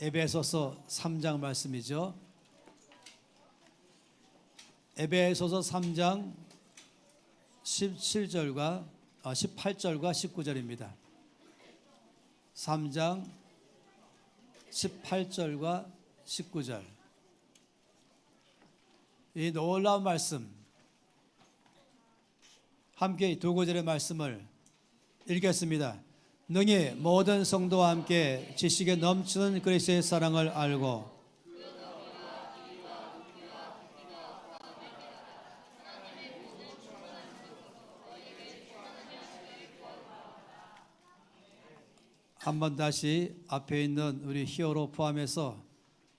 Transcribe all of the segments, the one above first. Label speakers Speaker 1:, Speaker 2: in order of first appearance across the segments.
Speaker 1: 에베소서 3장 말씀이죠. 에베소서 3장 18절과 19절입니다. 3장 18절과 19절. 이 놀라운 말씀, 함께 두 구절의 말씀을 읽겠습니다. 능히 모든 성도와 함께 지식에 넘치는 그리스도의 사랑을 알고 한번 다시 앞에 있는 우리 히어로 포함해서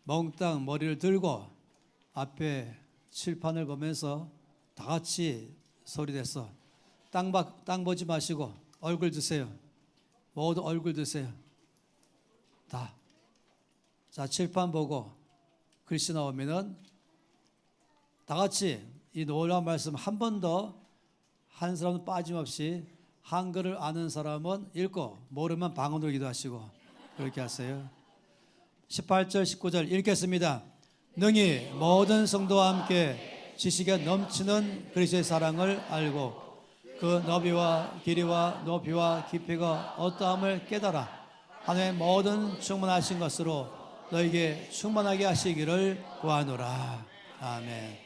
Speaker 1: 몽땅 머리를 들고 앞에 칠판을 보면서 다 같이 소리내서 땅 보지 마시고 얼굴 드세요. 모두 얼굴 드세요. 다. 자, 칠판 보고 글씨 나오면은 다 같이 이 놀라운 말씀 한 번 더 한 사람은 빠짐없이 한글을 아는 사람은 읽고 모르면 방언으로 기도하시고 그렇게 하세요. 18절 19절 읽겠습니다. 능히 모든 성도와 함께 지식에 넘치는 그리스도의 사랑을 알고 그 너비와 길이와 높이와 깊이가 어떠함을 깨달아 하나님의 모든 충만하신 것으로 너에게 충만하게 하시기를 구하노라. 아멘.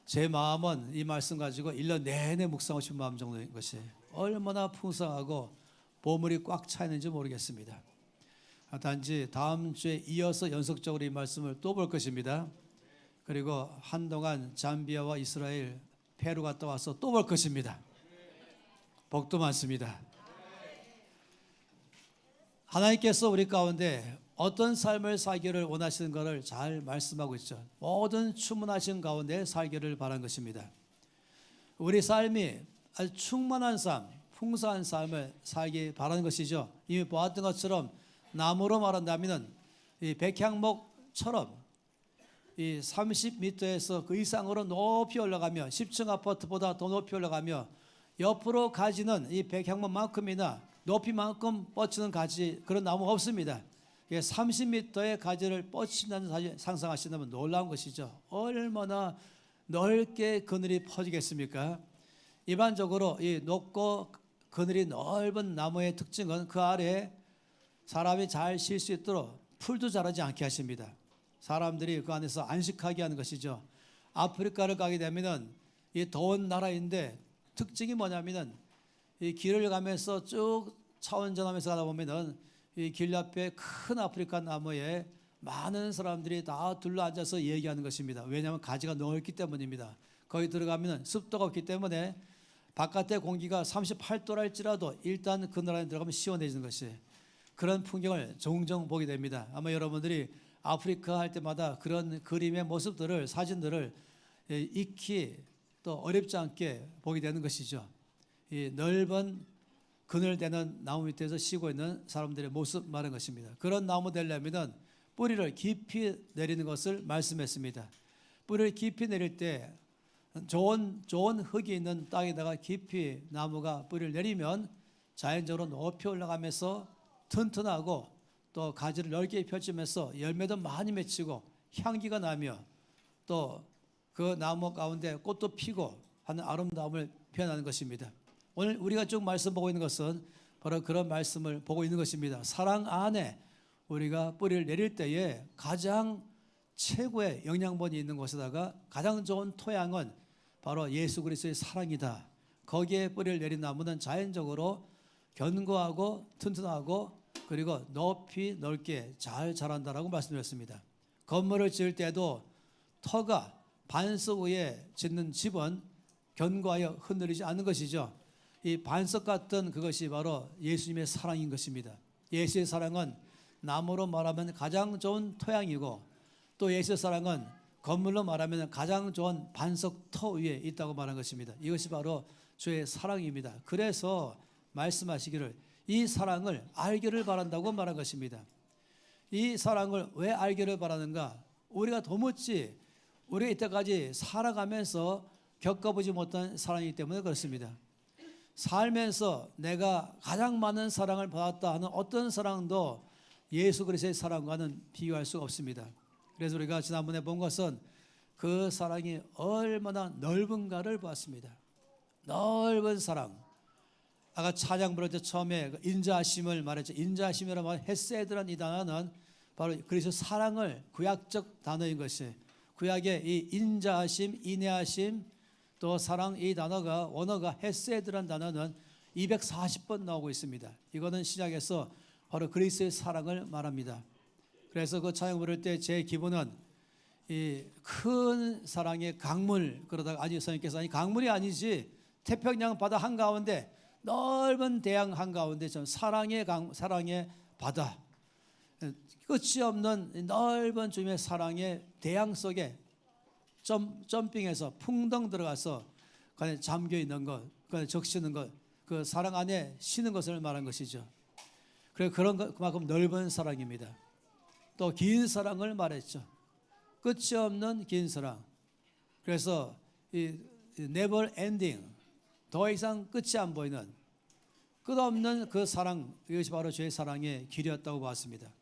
Speaker 1: 제 마음은 이 말씀 가지고 1년 내내 묵상하고 싶은 마음 정도인 것이 얼마나 풍성하고 보물이 꽉 차 있는지 모르겠습니다. 단지 다음 주에 이어서 연속적으로 이 말씀을 또 볼 것입니다. 그리고 한동안 잠비아와 이스라엘, 페루 갔다 와서 또 볼 것입니다. 복도 많습니다. 하나님께서 우리 가운데 어떤 삶을 살기를 원하시는 것을 잘 말씀하고 있죠. 모든 충만하신 가운데 살기를 바란 것입니다. 우리 삶이 아주 충만한 삶, 풍성한 삶을 살기 바라는 것이죠. 이미 보았던 것처럼 나무로 말한다면 이 백향목처럼 이 30m에서 그 이상으로 높이 올라가며 10층 아파트보다 더 높이 올라가며 옆으로 가지는 이 백향목만큼이나 높이만큼 뻗치는 가지 그런 나무가 없습니다. 30m의 가지를 뻗친다는 사실 상상하신다면 놀라운 것이죠. 얼마나 넓게 그늘이 퍼지겠습니까? 일반적으로 이 높고 그늘이 넓은 나무의 특징은 그 아래에 사람이 잘 쉴 수 있도록 풀도 자라지 않게 하십니다. 사람들이 그 안에서 안식하게 하는 것이죠. 아프리카를 가게 되면은 이 더운 나라인데 특징이 뭐냐면은 이 길을 가면서 쭉 차운전하면서 가다 보면은 이 길 옆에 큰 아프리카 나무에 많은 사람들이 다 둘러앉아서 얘기하는 것입니다. 왜냐하면 가지가 넓기 때문입니다. 거기 들어가면 습도가 없기 때문에 바깥의 공기가 38도랄지라도 일단 그늘 안에 들어가면 시원해지는 것이 그런 풍경을 종종 보게 됩니다. 아마 여러분들이 아프리카 할 때마다 그런 그림의 모습들을 사진들을 익히 또 어렵지 않게 보게 되는 것이죠. 이 넓은 그늘되는 나무 밑에서 쉬고 있는 사람들의 모습 말하는 것입니다. 그런 나무 되려면 뿌리를 깊이 내리는 것을 말씀했습니다. 뿌리를 깊이 내릴 때 좋은 흙이 있는 땅에다가 깊이 나무가 뿌리를 내리면 자연적으로 높이 올라가면서 튼튼하고 또 가지를 넓게 펼치면서 열매도 많이 맺히고 향기가 나며 또 그 나무 가운데 꽃도 피고 하는 아름다움을 표현하는 것입니다. 오늘 우리가 쭉 말씀 보고 있는 것은 바로 그런 말씀을 보고 있는 것입니다. 사랑 안에 우리가 뿌리를 내릴 때에 가장 최고의 영양분이 있는 곳에다가 가장 좋은 토양은 바로 예수 그리스도의 사랑이다. 거기에 뿌리를 내린 나무는 자연적으로 견고하고 튼튼하고 그리고 높이 넓게 잘 자란다라고 말씀드렸습니다. 건물을 지을 때도 터가 반석 위에 짓는 집은 견고하여 흔들리지 않는 것이죠. 이 반석 같은 그것이 바로 예수님의 사랑인 것입니다. 예수의 사랑은 나무로 말하면 가장 좋은 토양이고 또 예수의 사랑은 건물로 말하면 가장 좋은 반석 터 위에 있다고 말한 것입니다. 이것이 바로 주의 사랑입니다. 그래서 말씀하시기를 이 사랑을 알기를 바란다고 말한 것입니다. 이 사랑을 왜 알기를 바라는가? 우리가 도무지 우리가 이때까지 살아가면서 겪어보지 못한 사랑이기 때문에 그렇습니다. 살면서 내가 가장 많은 사랑을 받았다 하는 어떤 사랑도 예수 그리스도의 사랑과는 비교할 수가 없습니다. 그래서 우리가 지난번에 본 것은 그 사랑이 얼마나 넓은가를 보았습니다. 넓은 사랑. 아까 찬양 부를 때 처음에 인자하심을 말했죠. 인자하심이라는 말, 헤세드라는 이 단어는 바로 그리스도 사랑을 구약적 단어인 것이, 구약의 이 인자하심, 인애하심, 또 사랑, 이 단어가 원어가 헤세드라는 단어는 240번 나오고 있습니다. 이거는 신약에서 바로 그리스도의 사랑을 말합니다. 그래서 그 찬양 부를 때 제 기분은 이 큰 사랑의 강물, 그러다가 아니 선생님께서 아니 강물이 아니지 태평양 바다 한가운데 넓은 대양 한가운데 좀 사랑의 바다, 끝이 없는 넓은 주님의 사랑의 대양 속에 점핑해서 풍덩 들어가서 그냥 잠겨 있는 것, 그냥 적시는 것, 그 사랑 안에 쉬는 것을 말한 것이죠. 그래서 그런 것, 그만큼 넓은 사랑입니다. 또 긴 사랑을 말했죠. 끝이 없는 긴 사랑. 그래서 이 never ending, 더 이상 끝이 안 보이는 끝없는 그 사랑, 이것이 바로 죄의 사랑의 길이었다고 봤습니다.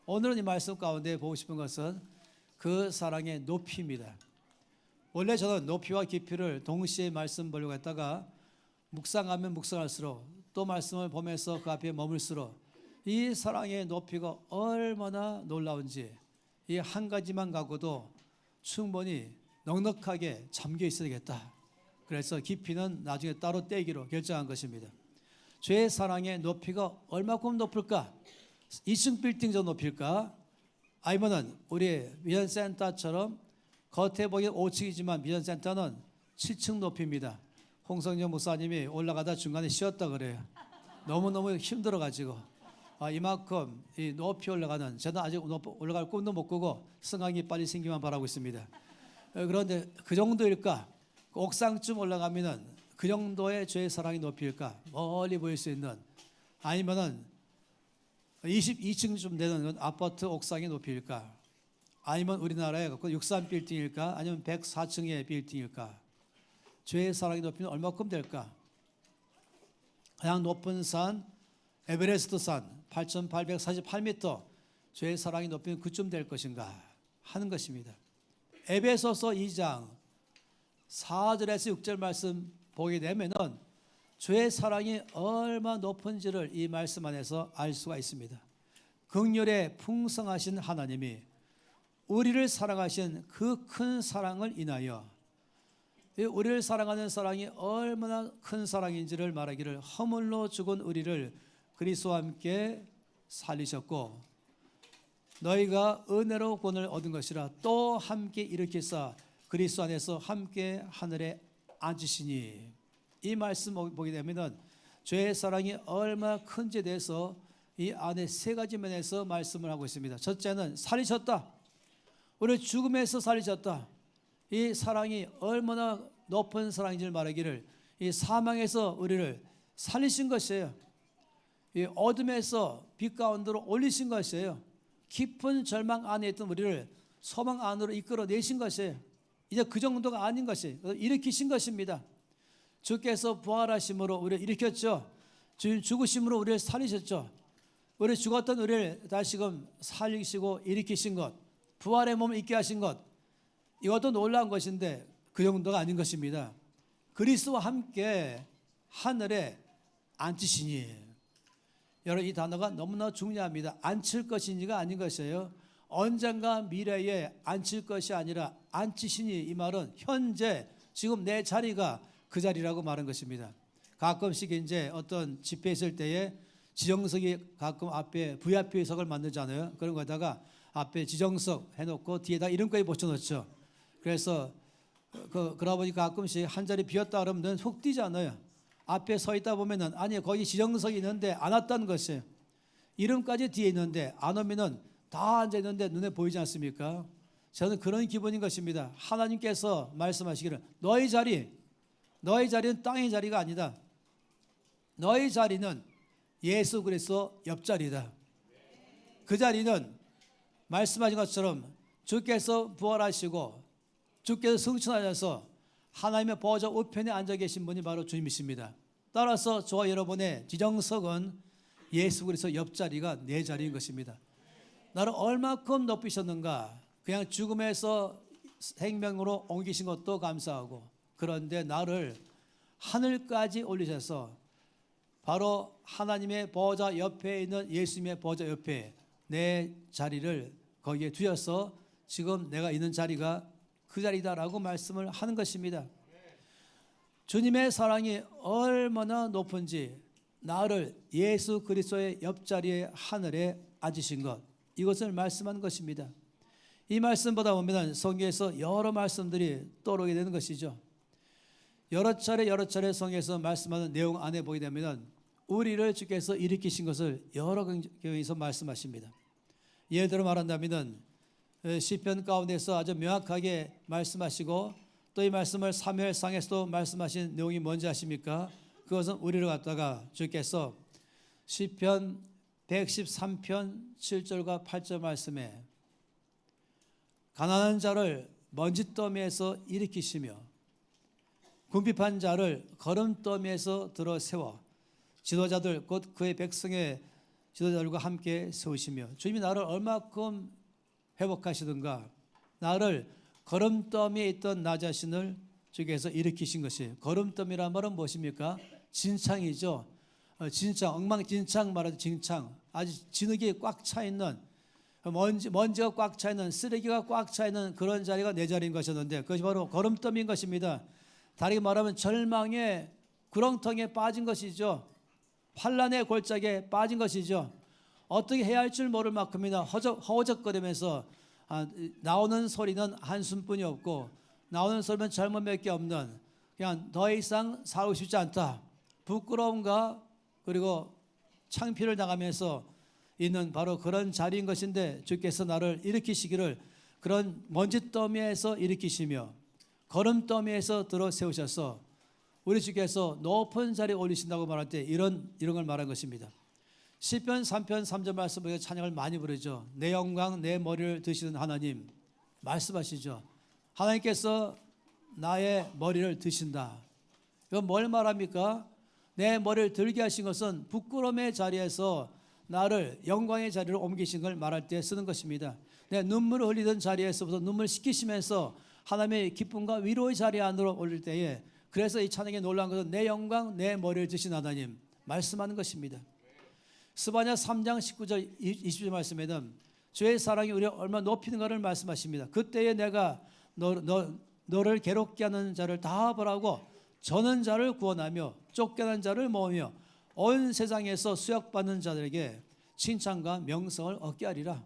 Speaker 1: 오늘은 이 말씀 가운데 보고 싶은 것은 그 사랑의 높이입니다. 원래 저는 높이와 깊이를 동시에 말씀 보려고 했다가 묵상하면 묵상할수록 또 말씀을 보면서 그 앞에 머물수록 이 사랑의 높이가 얼마나 놀라운지 이 한 가지만 갖고도 충분히 넉넉하게 잠겨 있어야겠다. 그래서 깊이는 나중에 따로 떼기로 결정한 것입니다. 죄의 사랑의 높이가 얼마큼 높을까? 2층 빌딩 저 높일까? 아니면은 우리 미전센터처럼 겉에 보기엔 5층이지만 미전센터는 7층 높이입니다. 홍성정 목사님이 올라가다 중간에 쉬었다 그래요. 너무너무 힘들어가지고 이만큼 이 높이 올라가는, 저는 아직 올라갈 꿈도 못 꾸고 성황이 빨리 생기만 바라고 있습니다. 그런데 그 정도일까? 옥상쯤 올라가면은 그 정도의 죄의 사랑이 높이일까? 멀리 보일 수 있는, 아니면은 22층쯤 되는 아파트 옥상의 높이일까? 아니면 우리나라의 63 빌딩일까? 아니면 104층의 빌딩일까? 죄의 사랑의 높이는 얼마큼 될까? 가장 높은 산 에베레스트 산 8,848m, 죄의 사랑의 높이는 그쯤 될 것인가 하는 것입니다. 에베소서 2장 4절에서 6절 말씀 보게 되면은 죄의 사랑이 얼마나 높은지를 이 말씀 안에서 알 수가 있습니다. 긍휼에 풍성하신 하나님이 우리를 사랑하신 그 큰 사랑을 인하여, 우리를 사랑하는 사랑이 얼마나 큰 사랑인지를 말하기를, 허물로 죽은 우리를 그리스도와 함께 살리셨고 너희가 은혜로 구원을 얻은 것이라 또 함께 일으키사 그리스도 안에서 함께 하늘에 앉으시니, 이 말씀 보게 되면은 죄의 사랑이 얼마나 큰지에 대해서 이 안에 세 가지 면에서 말씀을 하고 있습니다. 첫째는 살리셨다. 우리를 죽음에서 살리셨다. 이 사랑이 얼마나 높은 사랑인지를 말하기를, 이 사망에서 우리를 살리신 것이에요. 이 어둠에서 빛 가운데로 올리신 것이에요. 깊은 절망 안에 있던 우리를 소망 안으로 이끌어내신 것이에요. 이제 그 정도가 아닌 것이 일으키신 것입니다. 주께서 부활하심으로 우리를 일으켰죠. 주님 죽으심으로 우리를 살리셨죠. 우리 죽었던 우리를 다시금 살리시고 일으키신 것, 부활의 몸을 있게 하신 것, 이것도 놀라운 것인데 그 정도가 아닌 것입니다. 그리스도와 함께 하늘에 앉으시니, 여러분 이 단어가 너무나 중요합니다. 앉힐 것이니가 아닌 것이에요. 언젠가 미래에 앉힐 것이 아니라 앉히시니, 이 말은 현재 지금 내 자리가 그 자리라고 말한 것입니다. 가끔씩 이제 어떤 집회 있을 때에 지정석이 가끔 앞에 VIP석을 만들잖아요. 그런 거다가 앞에 지정석 해놓고 뒤에다 이름까지 붙여놓죠. 그래서 그러다 보니까 가끔씩 한 자리 비었다 그러면 속 뛰잖아요. 앞에 서 있다 보면은 아니 거기 지정석이 있는데 안 왔다는 것이에요. 이름까지 뒤에 있는데 안 오면은 다 앉아 있는데 눈에 보이지 않습니까? 저는 그런 기분인 것입니다. 하나님께서 말씀하시기를 너희 자리는 땅의 자리가 아니다. 너희 자리는 예수 그리스도 옆자리다. 그 자리는 말씀하신 것처럼 주께서 부활하시고 주께서 승천하셔서 하나님의 보좌 우편에 앉아 계신 분이 바로 주님이십니다. 따라서 저와 여러분의 지정석은 예수 그리스도 옆자리가 내 자리인 것입니다. 나를 얼마큼 높이셨는가. 그냥 죽음에서 생명으로 옮기신 것도 감사하고, 그런데 나를 하늘까지 올리셔서 바로 하나님의 보좌 옆에 있는 예수님의 보좌 옆에 내 자리를 거기에 두셔서 지금 내가 있는 자리가 그 자리다라고 말씀을 하는 것입니다. 주님의 사랑이 얼마나 높은지, 나를 예수 그리스도의 옆자리에 하늘에 앉으신 것, 이것을 말씀하는 것입니다. 이 말씀보다 보면 성경에서 여러 말씀들이 떠오르게 되는 것이죠. 여러 차례 성경에서 말씀하는 내용 안에 보게 되면 우리를 주께서 일으키신 것을 여러 경에서 말씀하십니다. 예를 들어 말한다면 시편 가운데서 아주 명확하게 말씀하시고, 또 이 말씀을 사무엘상에서도 말씀하신 내용이 뭔지 아십니까? 그것은 우리를 갖다가 주께서 시편 113편 7절과 8절 말씀에 가난한 자를 먼지더미에서 일으키시며 궁핍한 자를 거름더미에서 들어 세워 지도자들 곧 그의 백성의 지도자들과 함께 세우시며, 주님이 나를 얼마큼 회복하시든가, 나를 거름더미에 있던 나 자신을 주께서 일으키신 것이, 거름더미란 말은 무엇입니까? 진창이죠. 진창, 엉망진창 말하죠. 진창, 아주 진흙이 꽉 차 있는, 먼지가 꽉 차 있는, 쓰레기가 꽉 차 있는 그런 자리가 내 자리인 것이었는데, 그것이 바로 거름더미인 것입니다. 다르게 말하면 절망의 구렁텅이에 빠진 것이죠. 환난의 골짜기에 빠진 것이죠. 어떻게 해야 할 줄 모를 만큼이나 허우적거리면서 나오는 소리는 한숨뿐이 없고, 나오는 소리는 젊은 몇 개 없는, 그냥 더 이상 살고 싶지 않다, 부끄러움과 그리고 창피를 당하면서 있는 바로 그런 자리인 것인데, 주께서 나를 일으키시기를 그런 먼지더미에서 일으키시며 거름더미에서 들어 세우셔서 우리 주께서 높은 자리에 올리신다고 말할 때 이런 걸 말한 것입니다. 시편 3편 3절 말씀 보니까 찬양을 많이 부르죠. 내 영광 내 머리를 드시는 하나님 말씀하시죠. 하나님께서 나의 머리를 드신다. 이건 뭘 말합니까? 내 머리를 들게 하신 것은 부끄러움의 자리에서 나를 영광의 자리로 옮기신 걸 말할 때 쓰는 것입니다. 내 눈물을 흘리던 자리에서부터 눈물 씻기시면서 하나님의 기쁨과 위로의 자리 안으로 올릴 때에, 그래서 이 찬양의 놀라운 것은 내 영광 내 머리를 드신 하나님 말씀하는 것입니다. 스바냐 3장 19절 20절 말씀에는 주의 사랑이 우리를 얼마나 높이는가를 말씀하십니다. 그때에 내가 너를 괴롭게 하는 자를 다 벌하고 저는 자를 구원하며 쫓겨난 자를 모으며 온 세상에서 수역받는 자들에게 칭찬과 명성을 얻게 하리라.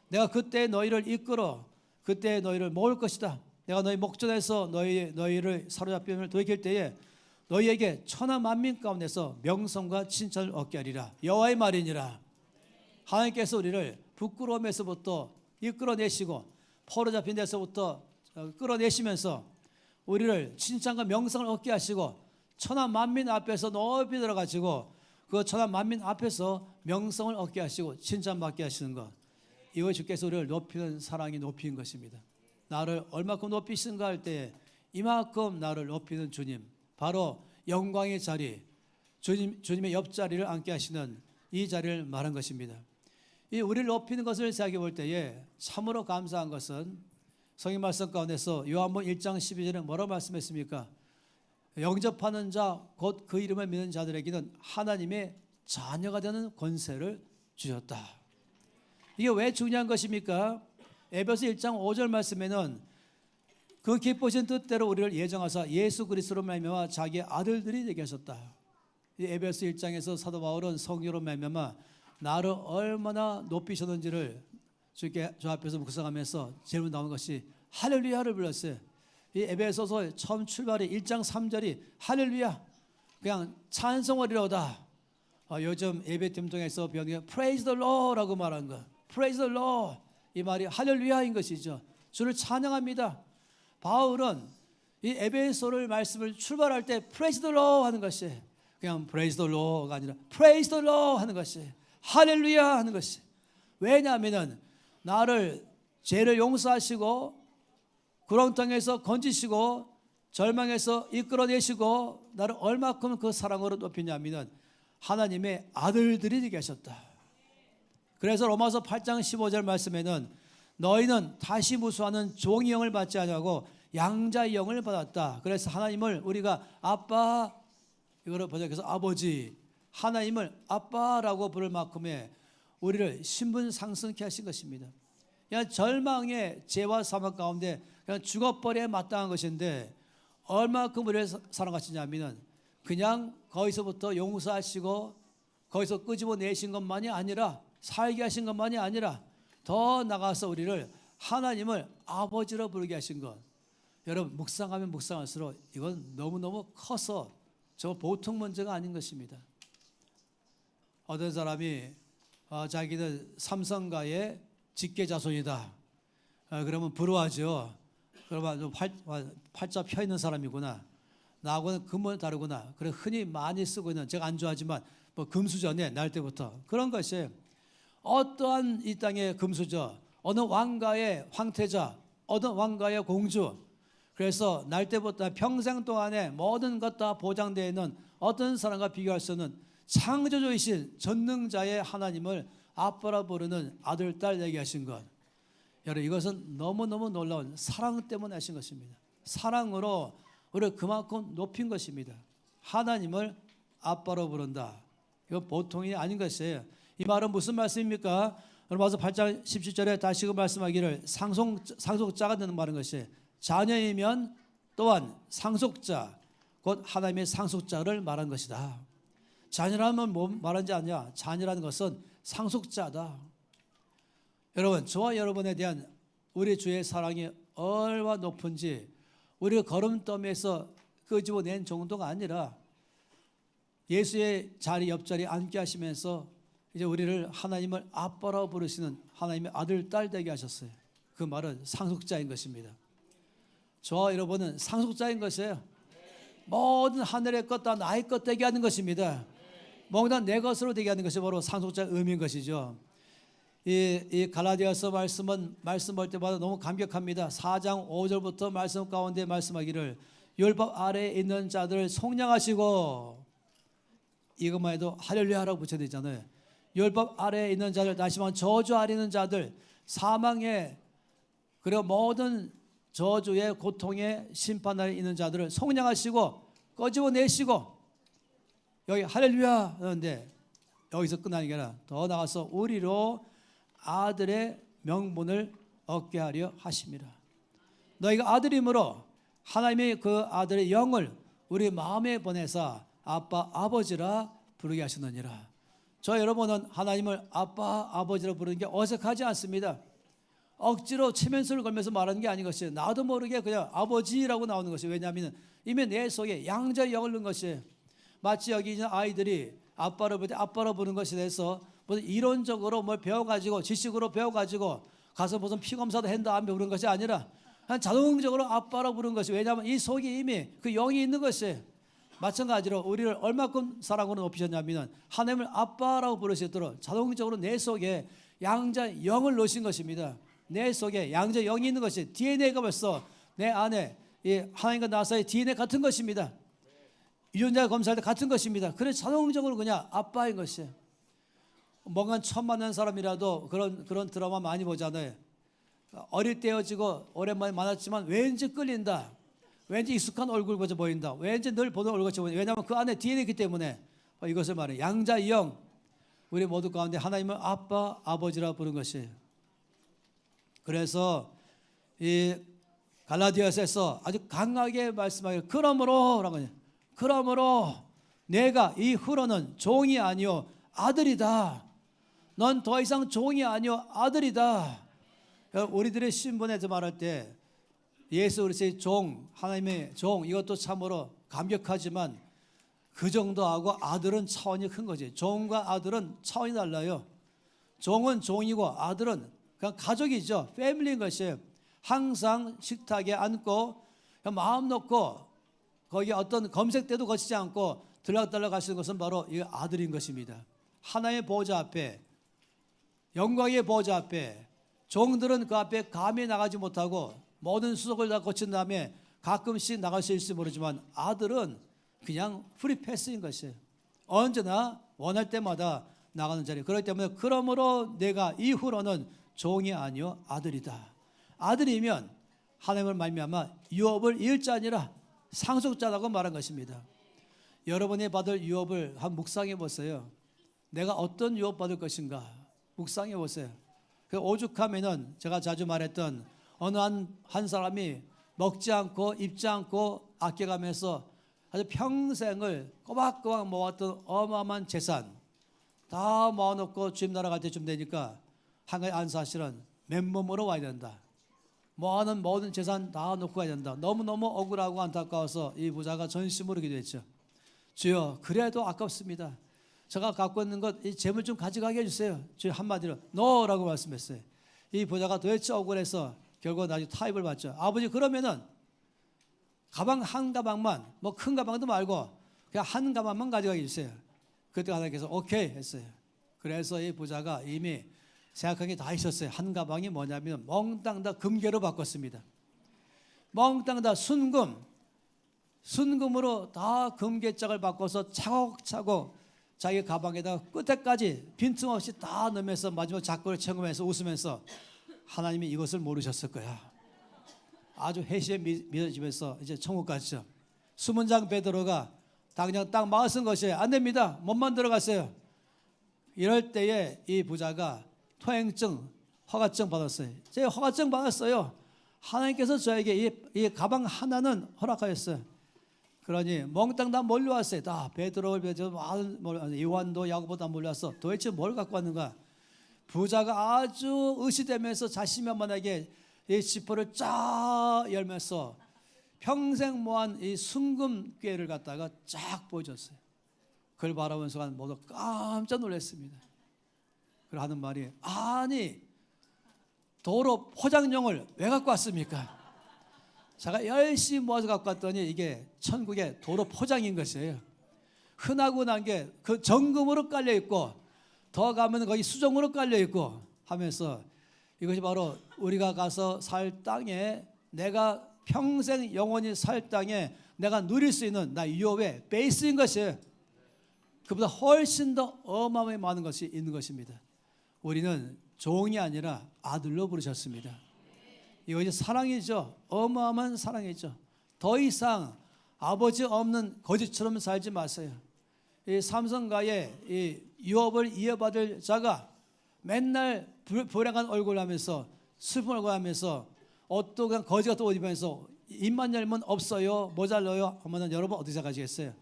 Speaker 1: 내가 그때 너희를 이끌어 그때 너희를 모을 것이다. 내가 너희 목전에서 너희를 사로잡힘을 돌이킬 때에 너희에게 천하 만민 가운데서 명성과 칭찬을 얻게 하리라. 여호와의 말이니라. 하나님께서 우리를 부끄러움에서부터 이끌어내시고 포로 잡힌 데서부터 끌어내시면서 우리를 칭찬과 명성을 얻게 하시고 천하 만민 앞에서 높이 들어가시고 그 천하 만민 앞에서 명성을 얻게 하시고 칭찬받게 하시는 것, 이거 주께서 우리를 높이는 사랑이 높인 것입니다. 나를 얼마큼 높이신가 할 때 이만큼 나를 높이는 주님, 바로 영광의 자리, 주님의 옆자리를 앉게 하시는 이 자리를 말한 것입니다. 이 우리를 높이는 것을 생각해 볼 때에 참으로 감사한 것은 성경 말씀 가운데서 요한복음 1장 12절에 뭐라고 말씀했습니까? 영접하는 자 곧 그 이름을 믿는 자들에게는 하나님의 자녀가 되는 권세를 주셨다. 이게 왜 중요한 것입니까? 에베소 1장 5절 말씀에는 그 기쁘신 뜻대로 우리를 예정하사 예수 그리스도로 말미암아 자기의 아들들이 되게 하셨다. 이 에베소 1장에서 사도 바울은 성령으로 말미암아 나를 얼마나 높이셨는지를 주께 저 앞에서 묵상하면서 제일 나오는 것이 할렐루야를 불렀어요. 이 에베소서 처음 출발이 1장 3절이 할렐루야, 그냥 찬송하리로다. 요즘 예배팀 중에서 변해 Praise the Lord라고 말한 거, Praise the Lord, 이 말이 할렐루야인 것이죠. 주를 찬양합니다. 바울은 이 에베소를 말씀을 출발할 때 Praise the Lord 하는 것이 그냥 Praise the Lord가 아니라 Praise the Lord 하는 것이 할렐루야 하는 것이, 왜냐하면 나를 죄를 용서하시고 구렁텅이에서 건지시고 절망에서 이끌어내시고 나를 얼마큼 그 사랑으로 높이냐면 하나님의 아들들이 되게 하셨다. 그래서 로마서 8장 15절 말씀에는 너희는 다시 무수하는 종의 영을 받지 아니하고 양자의 영을 받았다. 그래서 하나님을 우리가 아빠, 이거를 번역해서 아버지, 하나님을 아빠라고 부를 만큼의 우리를 신분 상승케 하신 것입니다. 그냥 절망의 죄와 사망 가운데 그냥 죽어버려야 마땅한 것인데 얼마큼 우리를 사랑하시냐면 그냥 거기서부터 용서하시고 거기서 끄집어내신 것만이 아니라 살게 하신 것만이 아니라 더 나가서 우리를 하나님을 아버지로 부르게 하신 것. 여러분 묵상하면 묵상할수록 이건 너무너무 커서 저 보통 문제가 아닌 것입니다. 어떤 사람이 자기들 삼성가의 직계자손이다. 그러면 부러워하죠. 그러면 좀 팔자 펴 있는 사람이구나. 나하고는 근본이 다르구나. 그래 흔히 많이 쓰고 있는, 제가 안 좋아하지만 뭐 금수저네, 날 때부터 그런 것이 어떠한 이 땅의 금수저, 어느 왕가의 황태자, 어느 왕가의 공주. 그래서 날 때부터 평생 동안에 모든 것 다 보장되어 있는 어떤 사람과 비교할 수 없는 창조주이신 전능자의 하나님을 아빠라 부르는 아들, 딸 되게 하신 것. 여러분 이것은 너무너무 놀라운 사랑 때문에 하신 것입니다. 사랑으로 우리를 그만큼 높인 것입니다. 하나님을 아빠로 부른다. 이건 보통이 아닌 것이에요. 이 말은 무슨 말씀입니까? 로마서 8장 17절에 다시 그 말씀하기를 상속자가 되는 말인 것이 자녀이면 또한 상속자, 곧 하나님의 상속자를 말한 것이다. 자녀라면 뭐 말하는지 아냐? 자녀라는 것은 상속자다. 여러분 저와 여러분에 대한 우리 주의 사랑이 얼마나 높은지 우리가 걸음더미에서 끄집어낸 정도가 아니라 예수의 자리 옆자리에 앉게 하시면서 이제 우리를 하나님을 아빠라고 부르시는 하나님의 아들, 딸 되게 하셨어요. 그 말은 상속자인 것입니다. 저와 여러분은 상속자인 것이에요. 모든 하늘의 것 다 나의 것 되게 하는 것입니다. 뭔가 내 것으로 되게 하는 것이 바로 상속자의 의미인 것이죠. 이 갈라디아서 말씀 볼 때마다 너무 감격합니다. 4장 5절부터 말씀 가운데 말씀하기를 율법 아래에 있는 자들을 속량하시고, 이것만 해도 할렐루야라고 붙여야 되잖아요. 율법 아래에 있는 자들, 다시 말하면 저주 아래 있는 자들, 사망의 그리고 모든 저주의 고통의 심판 아래 있는 자들을 속량하시고 꺼집어내시고, 여기 할렐루야 하는데 여기서 끝나는 게 아니라 더 나가서 우리로 아들의 명분을 얻게 하려 하십니다. 너희가 아들이므로 하나님의 그 아들의 영을 우리 마음에 보내사 아빠 아버지라 부르게 하시느니라. 저 여러분은 하나님을 아빠 아버지라 부르는 게 어색하지 않습니다. 억지로 체면수를 걸면서 말하는 게 아닌 것이에요. 나도 모르게 그냥 아버지라고 나오는 것이에요. 왜냐하면 이미 내 속에 양자의 영을 넣은 것이에요. 마치 여기 있는 아이들이 아빠로 부르는 것에 대해서 무슨 이론적으로 뭘 배워가지고 지식으로 배워가지고 가서 무슨 피검사도 한다 안 부르는 것이 아니라 그냥 자동적으로 아빠로 부르는 것이, 왜냐하면 이 속에 이미 그 영이 있는 것이에요. 마찬가지로 우리를 얼마큼 사랑으로 높이셨냐면 하나님을 아빠라고 부르시도록 자동적으로 내 속에 양자 영을 넣으신 것입니다. 내 속에 양자 영이 있는 것이 DNA가 벌써 내 안에 이 하나님과 나 사이의 DNA 같은 것입니다. 유전자 검사할 때 같은 것입니다. 그래서 자동적으로 그냥 아빠인 것이에요. 뭔가 처음 만난 사람이라도 그런 드라마 많이 보잖아요. 어릴 때여지고 오랜만에 만났지만 왠지 끌린다. 왠지 익숙한 얼굴같이 보인다. 왠지 늘 보는 얼굴같이 보인다. 왜냐하면 그 안에 DNA이기 때문에 이것을 말해요. 양자 영, 우리 모두 가운데 하나님을 아빠, 아버지라 부른 것이에요. 그래서 이 갈라디아서에서 아주 강하게 말씀하기를 그러므로라고 해요. 그러므로 내가 이 후로는 종이 아니요 아들이다. 넌 더 이상 종이 아니요 아들이다. 우리들의 신분에서 말할 때 예수 그리스도의 종, 하나님의 종, 이것도 참으로 감격하지만 그 정도하고 아들은 차원이 큰 거지. 종과 아들은 차원이 달라요. 종은 종이고 아들은 그냥 가족이죠. 패밀리인 것이에요. 항상 식탁에 앉고 마음 놓고 거기에 어떤 검색대도 거치지 않고 들락달락 하시는 것은 바로 이 아들인 것입니다. 하나님의 보좌 앞에, 영광의 보좌 앞에 종들은 그 앞에 감히 나가지 못하고 모든 수속을 다 거친 다음에 가끔씩 나갈 수 있을지 모르지만 아들은 그냥 프리패스인 것이에요. 언제나 원할 때마다 나가는 자리. 그렇기 때문에 그러므로 내가 이후로는 종이 아니요 아들이다. 아들이면 하나님을 말미암아 유업을 이을 자 아니라 상속자라고 말한 것입니다. 여러분이 받을 유업을 한 묵상해 보세요. 내가 어떤 유업 받을 것인가 묵상해 보세요. 그 오죽하면은 제가 자주 말했던 어느 한 사람이 먹지 않고 입지 않고 아껴가면서 아주 평생을 꼬박꼬박 모았던 어마어마한 재산 다 모아놓고 주님 나라 갈 때쯤 되니까 한 가지 안 사실은 맨몸으로 와야 된다. 모아놓은 모든 재산 다 놓고 가야 된다. 너무너무 억울하고 안타까워서 이 부자가 전심으로 기도했죠. 주여 그래도 아깝습니다. 제가 갖고 있는 것 이 재물 좀 가져가게 해주세요. 주여 한마디로 노라고 말씀했어요. 이 부자가 도대체 억울해서 결국 나중에 타입을 받죠. 아버지 그러면은 가방 한 가방만 뭐 큰 가방도 말고 그냥 한 가방만 가져가게 해주세요. 그때 하나님께서 오케이 했어요. 그래서 이 부자가 이미 생각한 게 다 있었어요. 한 가방이 뭐냐면 몽땅 다 금괴로 바꿨습니다. 몽땅 다 순금으로 다 금괴짝을 바꿔서 차곡차곡 자기 가방에다가 끝에까지 빈틈없이 다 넣으면서 마지막 작고를 채우면서 웃으면서 하나님이 이것을 모르셨을 거야. 아주 해시에 믿어지면서 이제 천국 갔죠. 수문장 베드로가 당장 딱 막아쓴 것이에요. 안 됩니다. 못 만들어갔어요. 이럴 때에 이 부자가 통행증, 허가증 받았어요. 제가 허가증 받았어요. 하나님께서 저에게 이 가방 하나는 허락하였어요. 그러니 몽땅 다 몰려왔어요. 다 베드로를 요한도 야고보 다 몰려왔어. 도대체 뭘 갖고 왔는가? 부자가 아주 의시되면서 자신만만하게 이 지퍼를 쫙 열면서 평생 모은 이 순금괴를 갖다가 쫙 보여줬어요. 그걸 바라보는 순간 모두 깜짝 놀랐습니다. 그걸 하는 말이 아니 도로 포장용을 왜 갖고 왔습니까? 제가 열심히 모아서 갖고 왔더니 이게 천국의 도로 포장인 것이에요. 흔하고 난 게 그 정금으로 깔려 있고 더 가면 거기 수정으로 깔려 있고 하면서 이것이 바로 우리가 가서 살 땅에 내가 평생 영원히 살 땅에 내가 누릴 수 있는 나 유업의 베이스인 것이에요. 그보다 훨씬 더 어마어마하게 많은 것이 있는 것입니다. 우리는 종이 아니라 아들로 부르셨습니다. 이것이 사랑이죠. 어마어마한 사랑이죠. 더 이상 아버지 없는 거지처럼 살지 마세요. 이 삼성가의 이 유업을 이어받을 자가 맨날 불행한 얼굴 하면서 슬픈 얼굴 하면서 옷도 그냥 거지 같은 옷 입으면서 입만 열면 없어요 모자라요 하면 여러분 어떻게 생각하시겠어요?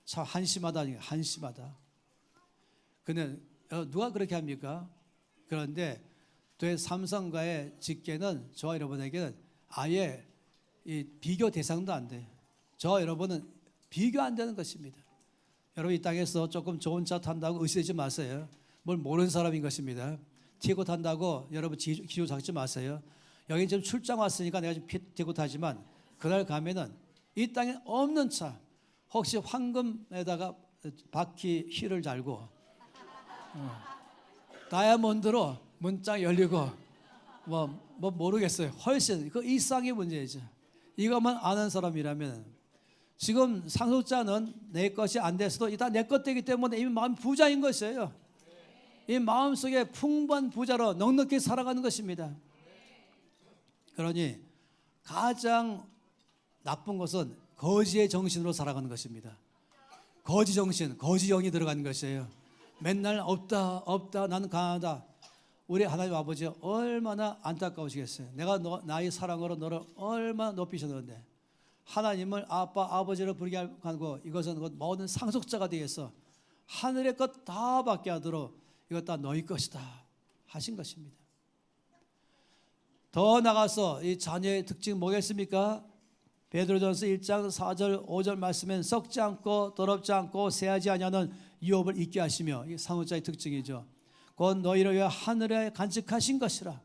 Speaker 1: 참 한심하다. 한심하다. 근데 누가 그렇게 합니까? 그런데 삼성가의 직계는 저와 여러분에게는 아예 이 비교 대상도 안 돼요. 저와 여러분은 비교 안 되는 것입니다. 여러분 이 땅에서 조금 좋은 차 탄다고 의심하지 마세요. 뭘 모르는 사람인 것입니다. 티고 탄다고 여러분 기조 잡지 마세요. 여기 지금 출장 왔으니까 내가 지금 티고 타지만 그날 가면은 이 땅에 없는 차 혹시 황금에다가 바퀴 휠을 달고 다이아몬드로 문짝 열리고 뭐 모르겠어요. 훨씬 그 이상의 문제죠. 이것만 아는 사람이라면 지금 상속자는 내 것이 안 돼서도 일단 내 것 되기 때문에 이미 마음 부자인 것이에요. 이 마음속에 풍부한 부자로 넉넉히 살아가는 것입니다. 그러니 가장 나쁜 것은 거지의 정신으로 살아가는 것입니다. 거지 정신, 거지 영이 들어가는 것이에요. 맨날 없다 나는 강하다. 우리 하나님 아버지 얼마나 안타까우시겠어요. 내가 나의 사랑으로 너를 얼마나 높이셨는데 하나님을 아빠 아버지로 부르게 하고 이것은 모든 상속자가 되어서 하늘의 것 다 받게 하도록 이것 다 너희 것이다 하신 것입니다. 더 나가서 이 자녀의 특징이 뭐겠습니까? 베드로전서 1장 4절 5절 말씀엔 썩지 않고 더럽지 않고 새하지 아니하는 유업을 있게 하시며 이게 상속자의 특징이죠. 곧 너희를 위해 하늘에 간직하신 것이라.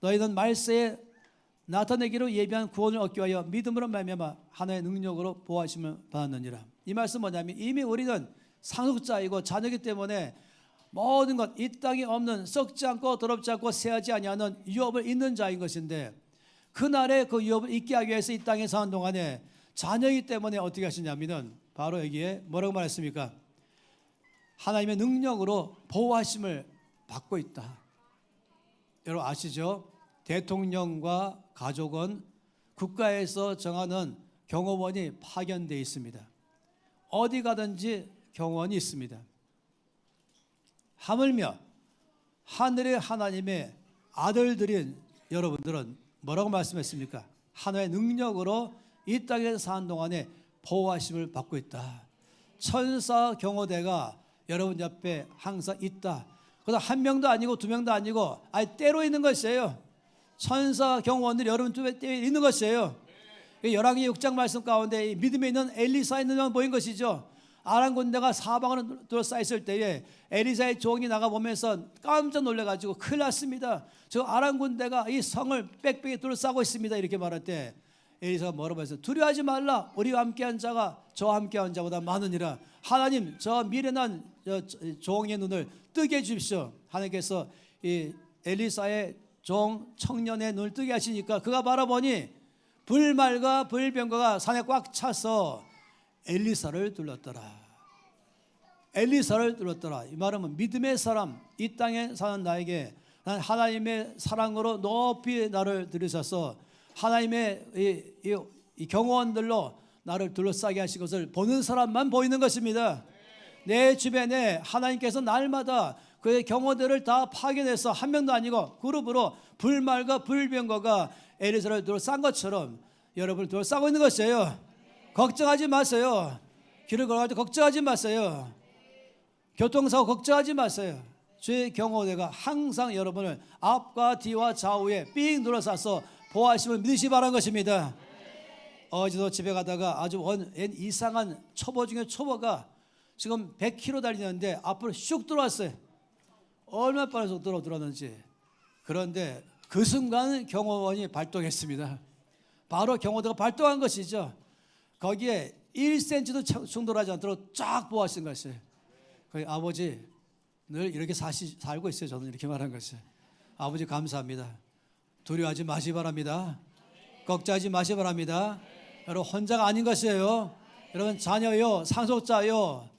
Speaker 1: 너희는 말세에 나타내기로 예비한 구원을 얻기 위하여 믿음으로 말미암아 하나의 능력으로 보호하심을 받았느니라. 이 말씀 뭐냐면 이미 우리는 상속자이고 자녀이기 때문에 모든 것 이 땅에 없는 썩지 않고 더럽지 않고 새하지 아니하는 유업을 있는 자인 것인데 그날에 그 유업을 있게 하기 위해서 이 땅에 사는 동안에 자녀이기 때문에 어떻게 하시냐면은 바로 여기에 뭐라고 말했습니까? 하나님의 능력으로 보호하심을 받고 있다. 여러분 아시죠? 대통령과 가족은 국가에서 정하는 경호원이 파견되어 있습니다. 어디 가든지 경호원이 있습니다. 하물며 하늘의 하나님의 아들들인 여러분들은 뭐라고 말씀했습니까? 하나님의 능력으로 이 땅에 사는 동안에 보호하심을 받고 있다. 천사 경호대가 여러분 옆에 항상 있다. 그래서 한 명도 아니고 두 명도 아니고 아예 때로 있는 것이에요. 천사 경호원들이 여러분 때에 있는 것이에요. 열왕기 6장 말씀 가운데 믿음에 있는 엘리사 있는 장 보인 것이죠. 아람 군대가 사방으로 둘러싸였을 때에 엘리사의 종이 나가보면서 깜짝 놀라가지고 큰일 났습니다. 저 아람 군대가 이 성을 빽빽이 둘러싸고 있습니다. 이렇게 말할 때 엘리사가 뭐라고 했어요? 두려워하지 말라. 우리와 함께한 자가 저와 함께한 자보다 많으니라. 하나님 저 미련한 종의 눈을 뜨게 해주십시오. 하나님께서 이 엘리사의 종 청년의 눈을 뜨게 하시니까 그가 바라보니 불말과 불병거가 산에 꽉 차서 엘리사를 둘렀더라. 엘리사를 둘렀더라. 이 말은 믿음의 사람, 이 땅에 사는 나에게 하나님의 사랑으로 높이 나를 들으셔서 하나님의 이 경호원들로 나를 둘러싸게 하신 것을 보는 사람만 보이는 것입니다. 내 주변에 하나님께서 날마다 그의 경호들을 다 파견해서 한 명도 아니고 그룹으로 불말과 불병거가 엘리사를 둘러싼 것처럼 여러분을 둘러싸고 있는 것이에요. 걱정하지 마세요. 길을 걸어갈 때 걱정하지 마세요. 교통사고 걱정하지 마세요. 주의 경호대가 항상 여러분을 앞과 뒤와 좌우에 삥 둘러싸서 보호하심을 믿으시 바란 것입니다. 어제도 집에 가다가 아주 이상한 초보 중에 초보가 지금 100km 달리는데 앞으로 슉 들어왔어요. 얼마나 빠른 속도로 들어왔는지. 그런데 그 순간 경호원이 발동했습니다. 바로 경호대가 발동한 것이죠. 거기에 1cm도 충돌하지 않도록 쫙 보호하신 것이에요. 거기 아버지 늘 이렇게 살고 있어요. 저는 이렇게 말한 것이에요. 아버지 감사합니다. 두려워하지 마시 바랍니다. 걱정하지 마시 바랍니다. 여러분 혼자가 아닌 것이에요. 여러분 자녀요, 상속자요,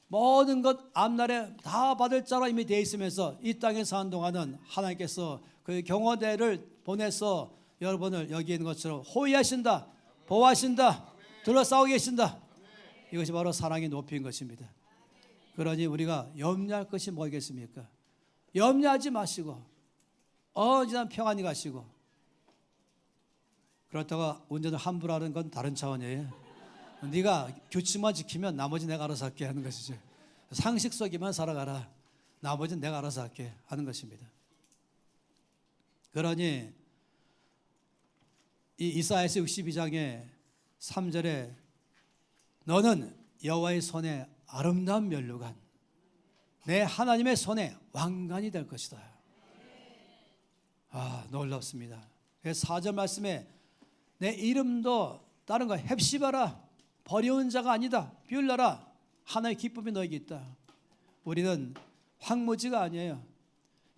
Speaker 1: 모든 것 앞날에 다 받을 자로 이미 되어 있으면서 이 땅에 사는 동안은 하나님께서 그 경호대를 보내서 여러분을 여기 있는 것처럼 호위하신다, 보호하신다, 둘러싸고 계신다. 이것이 바로 사랑의 높이인 것입니다. 그러니 우리가 염려할 것이 뭐겠습니까? 염려하지 마시고 언제나 평안히 가시고. 그렇다고 운전을 함부로 하는 건 다른 차원이에요. 네가 규칙만 지키면 나머지 내가 알아서 할게 하는 것이죠. 상식 속에만 살아가라. 나머지는 내가 알아서 할게 하는 것입니다. 그러니 이 이사야서 62장의 3절에 너는 여호와의 손에 아름다운 면류관, 내 하나님의 손에 왕관이 될 것이다. 아, 놀랍습니다. 4절 말씀에 내 이름도 다른 거 헵시바라, 버려온 자가 아니다, 비울라라, 하나의 기쁨이 너에게 있다. 우리는 황무지가 아니에요.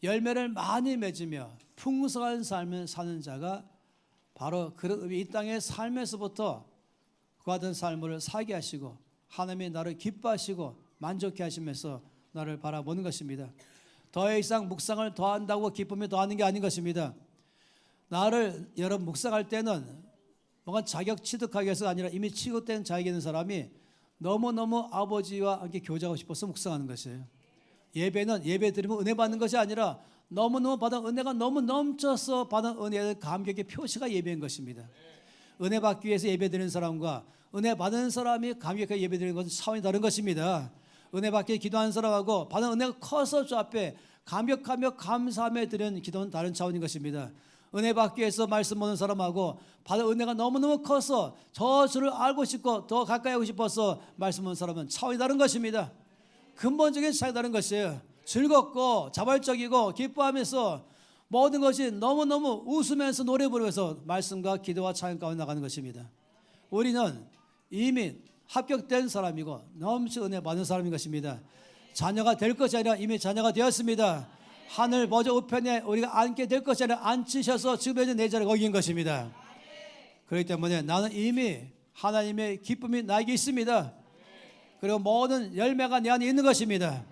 Speaker 1: 열매를 많이 맺으며 풍성한 삶을 사는 자가 바로 그런 이 땅의 삶에서부터 그와 같은 삶을 살게 하시고 하나님이 나를 기뻐하시고 만족해 하시면서 나를 바라보는 것입니다. 더 이상 묵상을 더한다고 기쁨이 더하는 게 아닌 것입니다. 나를 여러분 묵상할 때는 뭔가 자격 취득하기 위해서가 아니라 이미 취급된 자격이 있는 사람이 너무너무 아버지와 함께 교제하고 싶어서 묵상하는 것이에요. 예배는 예배 드리면 은혜 받는 것이 아니라 너무너무 받은 은혜가 너무 넘쳐서 받은 은혜의 감격의 표시가 예배인 것입니다. 은혜 받기 위해서 예배 드리는 사람과 은혜 받은 사람이 감격하게 예배 드리는 것은 차원이 다른 것입니다. 은혜 받기 기도하는 사람하고 받은 은혜가 커서 주 앞에 감격하며 감사하며 드리는 기도는 다른 차원인 것입니다. 은혜 받기 위해서 말씀 보는 사람하고 받은 은혜가 너무너무 커서 저 주를 알고 싶고 더 가까이 하고 싶어서 말씀 보는 사람은 차원이 다른 것입니다. 근본적인 차이가 다른 것이에요. 즐겁고 자발적이고 기뻐하면서 모든 것이 너무너무 웃으면서 노래 부르면서 말씀과 기도와 찬양 가운데 나가는 것입니다. 우리는 이미 합격된 사람이고 넘치 은혜 받는 사람인 것입니다. 자녀가 될 것이 아니라 이미 자녀가 되었습니다. 하늘 보좌 우편에 우리가 앉게 될 것이 아니라 앉히셔서 지금 내 자리에 거기인 것입니다. 그렇기 때문에 나는 이미 하나님의 기쁨이 나에게 있습니다. 그리고 모든 열매가 내 안에 있는 것입니다.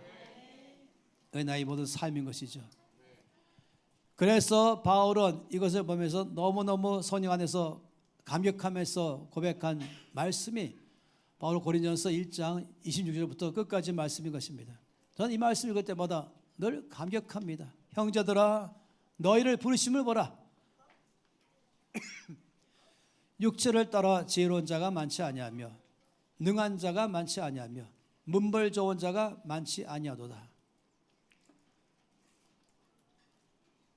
Speaker 1: 그게 나의 모든 삶인 것이죠. 그래서 바울은 이것을 보면서 너무너무 성령 안에서 감격하면서 고백한 말씀이 바울 고린도전서 1장 26절부터 끝까지 말씀인 것입니다. 저는 이 말씀 읽을 때마다 늘 감격합니다. 형제들아 너희를 부르심을 보라. 육체를 따라 지혜로운 자가 많지 아니하며 능한 자가 많지 아니하며 문벌 좋은 자가 많지 아니하도다.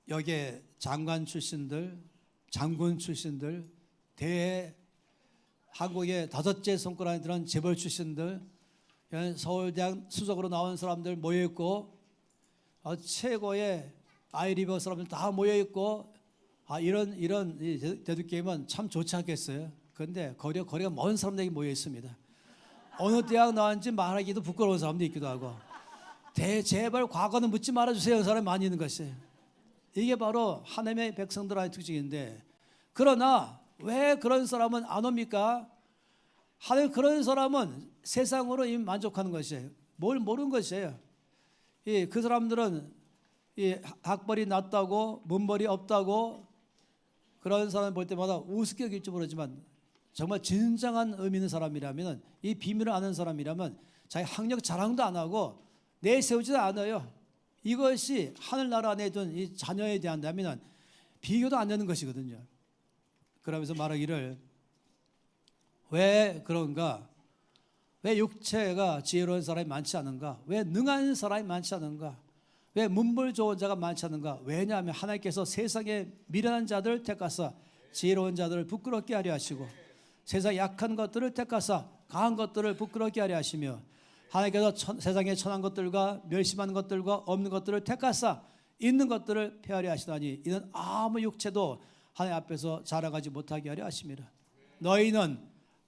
Speaker 1: 여기에 장관 출신들, 장군 출신들, 한국의 다섯째 손가락에 들어간 재벌 출신들, 서울대학 수석으로 나온 사람들 모여있고, 최고의 아이리버 사람들 다 모여있고, 이런 대두게임은 참 좋지 않겠어요? 그런데 거리가 먼 사람들이 모여있습니다. 어느 대학 나왔는지 말하기도 부끄러운 사람도 있기도 하고, 제발 과거는 묻지 말아주세요. 이런 사람이 많이 있는 것이에요. 이게 바로 하나님의 백성들의 특징인데, 그러나 왜 그런 사람은 안 옵니까? 하나님 그런 사람은 세상으로 이미 만족하는 것이에요. 뭘 모르는 것이에요. 그 사람들은 학벌이 낮다고 문벌이 없다고 그런 사람 볼 때마다 우습게 여길지 모르지만 정말 진정한 의미 있는 사람이라면, 이 비밀을 아는 사람이라면 자기 학력 자랑도 안 하고 내세우지도 않아요. 이것이 하늘나라 안에 둔 이 자녀에 대한다면 비교도 안 되는 것이거든요. 그러면서 말하기를 왜 그런가? 왜 육체가 지혜로운 사람이 많지 않은가? 왜 능한 사람이 많지 않은가? 왜 문벌 좋은 자가 많지 않은가? 왜냐하면 하나님께서 세상에 미련한 자들을 택하사 지혜로운 자들을 부끄럽게 하려 하시고, 세상 약한 것들을 택하사 강한 것들을 부끄럽게 하려 하시며, 하나님께서 세상에 천한 것들과 멸시한 것들과 없는 것들을 택하사 있는 것들을 폐하려 하시다니, 이는 아무 육체도 하나님 앞에서 자랑하지 못하게 하려 하십니다. 너희는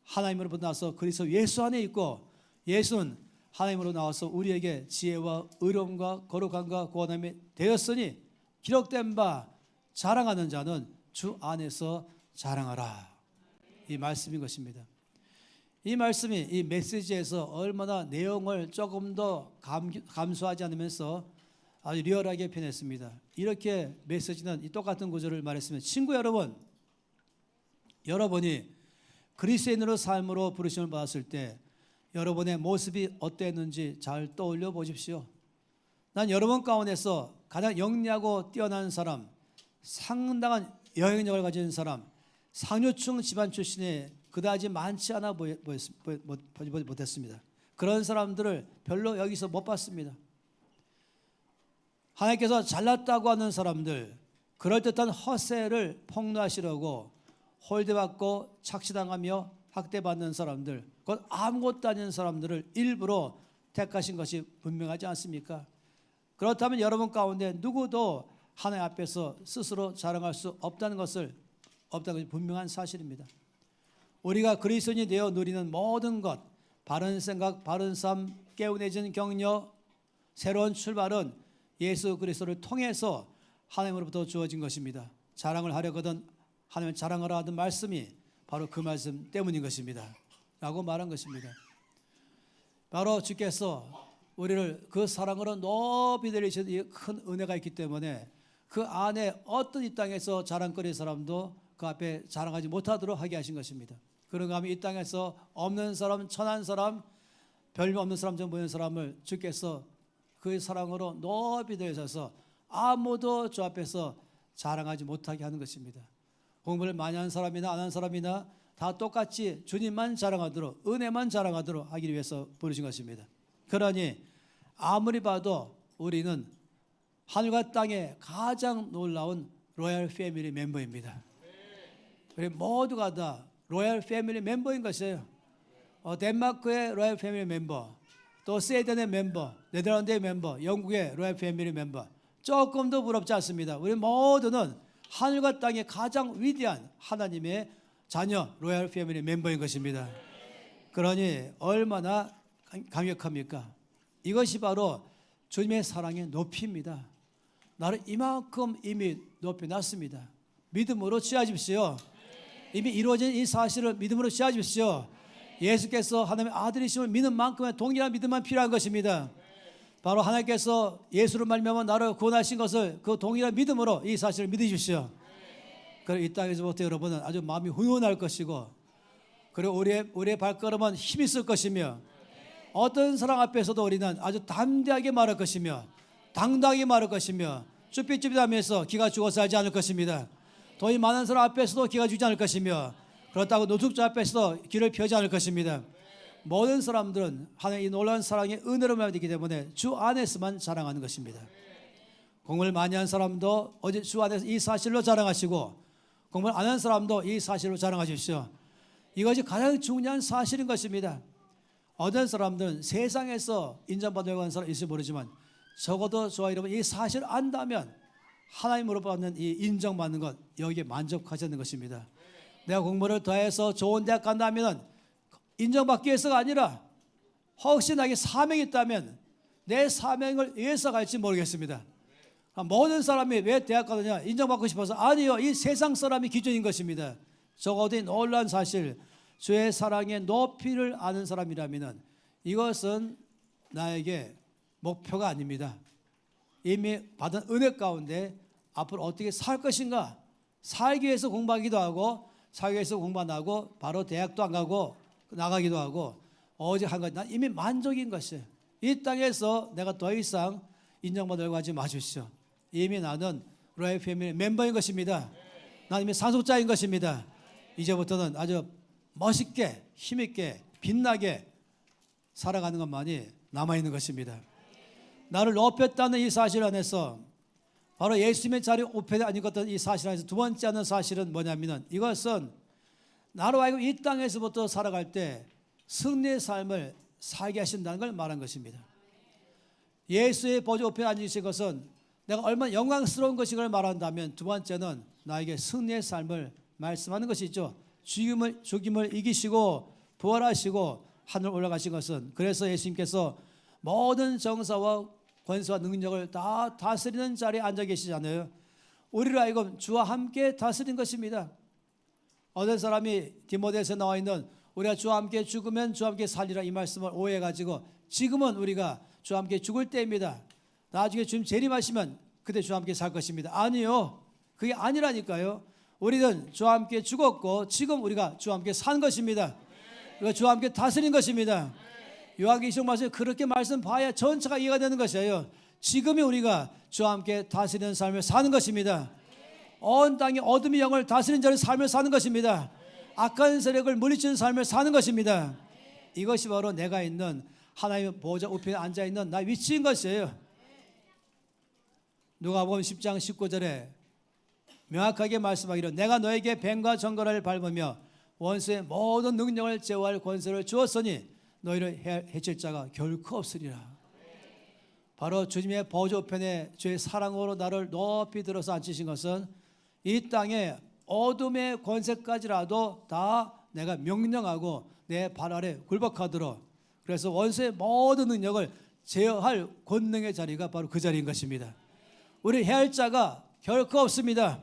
Speaker 1: 하나님으로부터 나와서 그리스도 예수 안에 있고, 예수는 하나님으로 나와서 우리에게 지혜와 의로움과 거룩함과 구원함이 되었으니 기록된 바 자랑하는 자는 주 안에서 자랑하라. 이 말씀인 것입니다. 이 말씀이 이 메시지에서 얼마나 내용을 조금 더 감수하지 않으면서 아주 리얼하게 표현했습니다. 이렇게 메시지는 이 똑같은 구절을 말했으면, 친구 여러분, 여러분이 그리스도인으로 삶으로 부르심을 받았을 때 여러분의 모습이 어땠는지 잘 떠올려 보십시오. 난 여러분 가운데서 가장 영리하고 뛰어난 사람, 상당한 영향력을 가진 사람, 상류층 집안 출신의 그다지 많지 않아 못했습니다. 그런 사람들을 별로 여기서 못 봤습니다. 하나님께서 잘났다고 하는 사람들, 그럴듯한 허세를 폭로하시려고 홀대받고 착시당하며 학대받는 사람들, 곧 아무것도 아닌 사람들을 일부러 택하신 것이 분명하지 않습니까? 그렇다면 여러분 가운데 누구도 하나님 앞에서 스스로 자랑할 수 없다는 것이 분명한 사실입니다. 우리가 그리스도인이 되어 누리는 모든 것, 바른 생각, 바른 삶, 깨운해진 격려, 새로운 출발은 예수 그리스도를 통해서 하나님으로부터 주어진 것입니다. 자랑을 하려거든 하나님을 자랑하라 하던 말씀이 바로 그 말씀 때문인 것입니다. 라고 말한 것입니다. 바로 주께서 우리를 그 사랑으로 높이 들이신 큰 은혜가 있기 때문에 그 안에 어떤 이 땅에서 자랑거릴 사람도 그 앞에 자랑하지 못하도록 하게 하신 것입니다. 그런가 하면 이 땅에서 없는 사람, 천한 사람, 별명 없는 사람 중 보이는 사람을 주께서 그 사랑으로 높이 들이셔서 아무도 주 앞에서 자랑하지 못하게 하는 것입니다. 공부를 많이 한 사람이나 안 한 사람이나 다 똑같이 주님만 자랑하도록, 은혜만 자랑하도록 하기 위해서 부르신 것입니다. 그러니 아무리 봐도 우리는 하늘과 땅의 가장 놀라운 로얄 패밀리 멤버입니다. 우리 모두가 다 로얄 패밀리 멤버인 것이에요. 덴마크의 로얄 패밀리 멤버, 또 스웨덴의 멤버, 네덜란드의 멤버, 영국의 로얄 패밀리 멤버, 조금도 부럽지 않습니다. 우리 모두는 하늘과 땅의 가장 위대한 하나님의 자녀 로얄 패밀리 멤버인 것입니다. 그러니 얼마나 강력합니까? 이것이 바로 주님의 사랑의 높이입니다. 나를 이만큼 이미 높여놨습니다. 믿음으로 취하십시오. 이미 이루어진 이 사실을 믿음으로 취하십시오. 예수께서 하나님의 아들이심을 믿는 만큼의 동일한 믿음만 필요한 것입니다. 바로 하나님께서 예수를 말미암아 나를 구원하신 것을 그 동일한 믿음으로 이 사실을 믿으십시오. 그리고 이 땅에서부터 여러분은 아주 마음이 훈훈할 것이고, 그리고 우리의 발걸음은 힘이 있을 것이며, 어떤 사람 앞에서도 우리는 아주 담대하게 말할 것이며 당당하게 말할 것이며 쭈삣쭈삣하면서 기가 죽어서 살지 않을 것입니다. 돈이 많은 사람 앞에서도 기가 죽지 않을 것이며, 그렇다고 노숙자 앞에서도 길을 펴지 않을 것입니다. 모든 사람들은 하나님의 이 놀라운 사랑의 은혜로 말미암기 때문에 주 안에서만 자랑하는 것입니다. 공부를 많이 한 사람도 어제 주 안에서 이 사실로 자랑하시고, 공부를 안 한 사람도 이 사실로 자랑하십시오. 이것이 가장 중요한 사실인 것입니다. 어떤 사람들은 세상에서 인정받으려고 하는 사람이 있을지 모르지만, 적어도 저와 여러분 이 사실을 안다면 하나님으로 받는 이 인정받는 것, 여기에 만족하지 않는 것입니다. 내가 공부를 더해서 좋은 대학 간다면 인정받기 위해서가 아니라, 혹시 나에게 사명이 있다면 내 사명을 위해서 갈지 모르겠습니다. 모든 사람이 왜 대학 가느냐? 인정받고 싶어서? 아니요, 이 세상 사람이 기준인 것입니다. 적어도 놀라운 사실, 주의 사랑의 높이를 아는 사람이라면 이것은 나에게 목표가 아닙니다. 이미 받은 은혜 가운데 앞으로 어떻게 살 것인가, 살기 위해서 공부하기도 하고, 살기 위해서 공부 안 하고 바로 대학도 안 가고 나가기도 하고, 오직 한 가지, 난 이미 만족인 것이에요. 이 땅에서 내가 더 이상 인정받으려고 하지 마십시오. 이미 나는 로얄 패밀리 멤버인 것입니다. 나는 이미 상속자인 것입니다. 이제부터는 아주 멋있게, 힘있게, 빛나게 살아가는 것만이 남아있는 것입니다. 나를 높였다는 이 사실 안에서, 바로 예수님의 자리 우편에 앉았던 이 사실 안에서 두 번째 하는 사실은 뭐냐면, 이것은 나로 하여금 이 땅에서부터 살아갈 때 승리의 삶을 살게 하신다는 걸 말한 것입니다. 예수의 보좌 우편에 앉으신 것은 내가 얼마나 영광스러운 것인가를 말한다면, 두 번째는 나에게 승리의 삶을 말씀하는 것이죠. 죽임을 이기시고 부활하시고 하늘 올라가신 것은, 그래서 예수님께서 모든 정사와 권세와 능력을 다 다스리는 자리에 앉아 계시잖아요. 우리를 하여금 주와 함께 다스린 것입니다. 어떤 사람이 디모데에서 나와 있는 우리가 주와 함께 죽으면 주와 함께 살리라, 이 말씀을 오해해가지고 지금은 우리가 주와 함께 죽을 때입니다, 나중에 주님 재림하시면 그때 주와 함께 살 것입니다. 아니요, 그게 아니라니까요. 우리는 주와 함께 죽었고 지금 우리가 주와 함께 산 것입니다. 우리가 주와 함께 다스린 것입니다. 요한계시록 말씀에 그렇게 말씀 봐야 전체가 이해가 되는 것이에요. 지금이 우리가 주와 함께 다스리는 삶을 사는 것입니다. 온 땅에 어둠의 영을 다스리는 자의 삶을 사는 것입니다. 악한 세력을 물리치는 삶을 사는 것입니다. 이것이 바로 내가 있는 하나님의 보좌 우편에 앉아있는 나의 위치인 것이에요. 누가복음 10장 19절에 명확하게 말씀하기를, 내가 너에게 뱀과 정갈을 밟으며 원수의 모든 능력을 제어할 권세를 주었으니 너희를 해칠 자가 결코 없으리라. 바로 주님의 보좌 우편에 주의 사랑으로 나를 높이 들어서 앉히신 것은 이 땅의 어둠의 권세까지라도 다 내가 명령하고 내 발 아래 굴복하도록, 그래서 원수의 모든 능력을 제어할 권능의 자리가 바로 그 자리인 것입니다. 우리 해할 자가 결코 없습니다.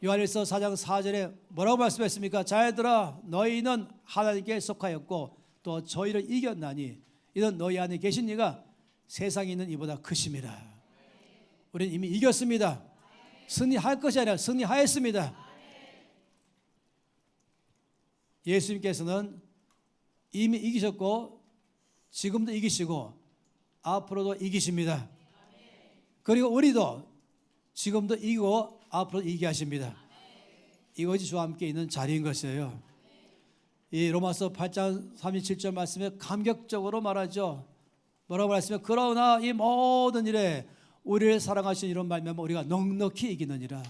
Speaker 1: 요한일서 4장 4절에 뭐라고 말씀했습니까? 자녀들아, 너희는 하나님께 속하였고 또 저희를 이겼나니 이는 너희 안에 계신 이가 세상에 있는 이보다 크심이라. 우리는 이미 이겼습니다. 승리할 것이 아니라 승리하였습니다. 예수님께서는 이미 이기셨고 지금도 이기시고 앞으로도 이기십니다. 그리고 우리도 지금도 이기고 앞으로 이기게 하십니다. 이것이 주와 함께 있는 자리인 것이에요. 이 로마서 8장 37절 말씀에 감격적으로 말하죠. 뭐라고 말씀해? 그러나 이 모든 일에 우리를 사랑하신 이런 말미암아 우리가 넉넉히 이기느니라.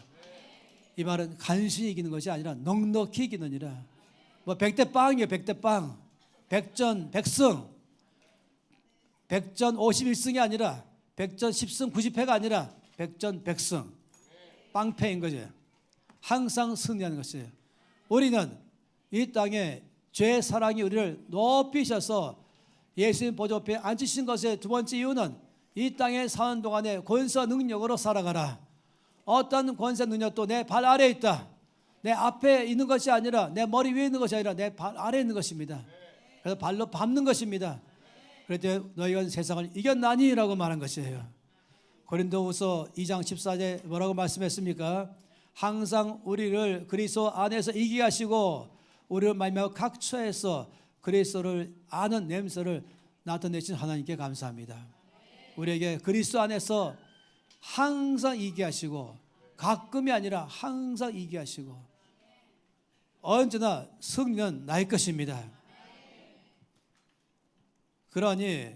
Speaker 1: 이 말은 간신히 이기는 것이 아니라 넉넉히 이기느니라. 뭐 100대 빵이에요. 100대 빵. 100전 100승. 100전 51승이 아니라 100전 10승 90패가 아니라 100전 100승. 빵패인 거죠. 항상 승리하는 것이에요. 우리는 이 땅에 죄의 사랑이 우리를 높이셔서 예수님 보좌 앞에 앉으신 것의 두 번째 이유는 이 땅에 사는 동안에 권세와 능력으로 살아가라. 어떤 권세 능력도 내 발 아래에 있다. 내 앞에 있는 것이 아니라 내 머리 위에 있는 것이 아니라 내 발 아래에 있는 것입니다. 그래서 발로 밟는 것입니다. 그랬더니 너희가 세상을 이겼나니라고 말한 것이에요. 고린도후서 2장 14절에 뭐라고 말씀했습니까? 항상 우리를 그리스도 안에서 이기게 하시고 우리를 말미암아 각 처에서 그리스도를 아는 냄새를 나타내신 하나님께 감사합니다. 우리에게 그리스도 안에서 항상 이기게 하시고 가끔이 아니라 항상 이기게 하시고 언제나 승리는 나의 것입니다. 그러니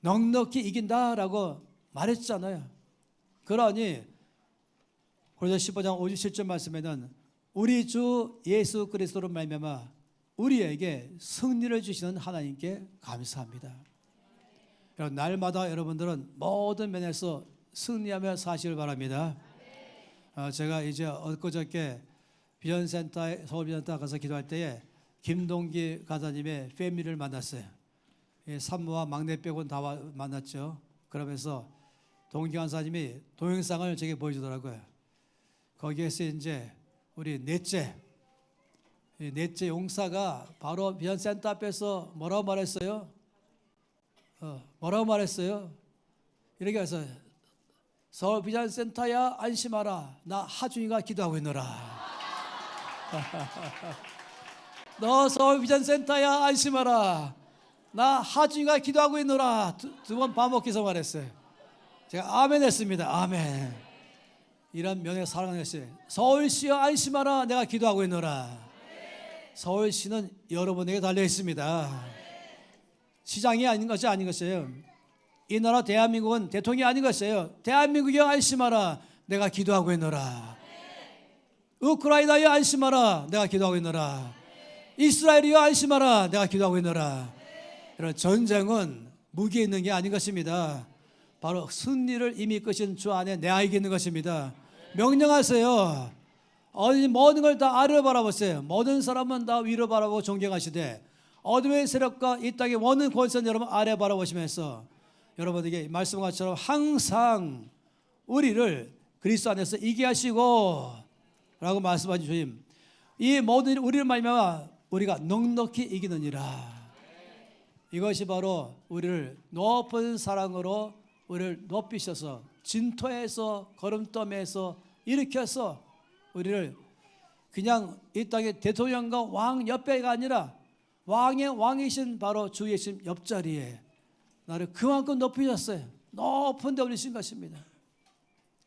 Speaker 1: 넉넉히 이긴다라고 말했잖아요. 그러니 고린도서 15장 57절 말씀에는 우리 주 예수 그리스도로 말미암아 우리에게 승리를 주시는 하나님께 감사합니다. 날마다 여러분들은 모든 면에서 승리하며 사시길 바랍니다. 제가 이제 엊그저께 비전센터에 서울 비전센터 가서 기도할 때에 김동기 가사님의 패밀리를 만났어요. 산모와 막내 빼고는 다 만났죠. 그러면서 동기 간사님이 동영상을 제게 보여주더라고요. 거기에서 이제 우리 넷째 용사가 바로 비전센터 앞에서 뭐라고 말했어요? 뭐라고 말했어요? 이렇게 해서 서울 비전센터야 안심하라. 나 하준이가 기도하고 있노라. 너 서울 비전센터야 안심하라. 나 하준이가 기도하고 있노라. 두 번 반복해서 말했어요. 제가 아멘 했습니다. 아멘. 이런 면에 사랑하는 것이 서울시여 안심하라. 내가 기도하고 있노라. 서울시는 여러분에게 달려 있습니다. 시장이 아닌 것이 아닌 것이에요. 이 나라 대한민국은 대통령이 아닌 것이에요. 대한민국이여 안심하라. 내가 기도하고 있노라. 우크라이나여 안심하라. 내가 기도하고 있노라. 이스라엘이여 안심하라. 내가 기도하고 있노라. 이런 전쟁은 무기에 있는 게 아닌 것입니다. 바로 승리를 이미 끄신 주 안에 내 아이가 있는 것입니다. 명령하세요. 모든 걸 다 아래로 바라보세요. 모든 사람은 다 위로 바라보고 존경하시되 어둠의 세력과 이 땅의 원한 권세는 여러분 아래 바라보시면서 여러분에게 말씀한 것처럼 항상 우리를 그리스도 안에서 이기게 하시고 라고 말씀하신 주님, 이 모든 우리를 말미암아 우리가 넉넉히 이기느니라. 이것이 바로 우리를 높은 사랑으로 우리를 높이셔서 진토에서 걸음더미에서 일으켜서 우리를 그냥 이 땅의 대통령과 왕 옆에가 아니라 왕의 왕이신 바로 주 예수님 옆자리에 나를 그만큼 높이셨어요. 높은 데 올리신 것입니다.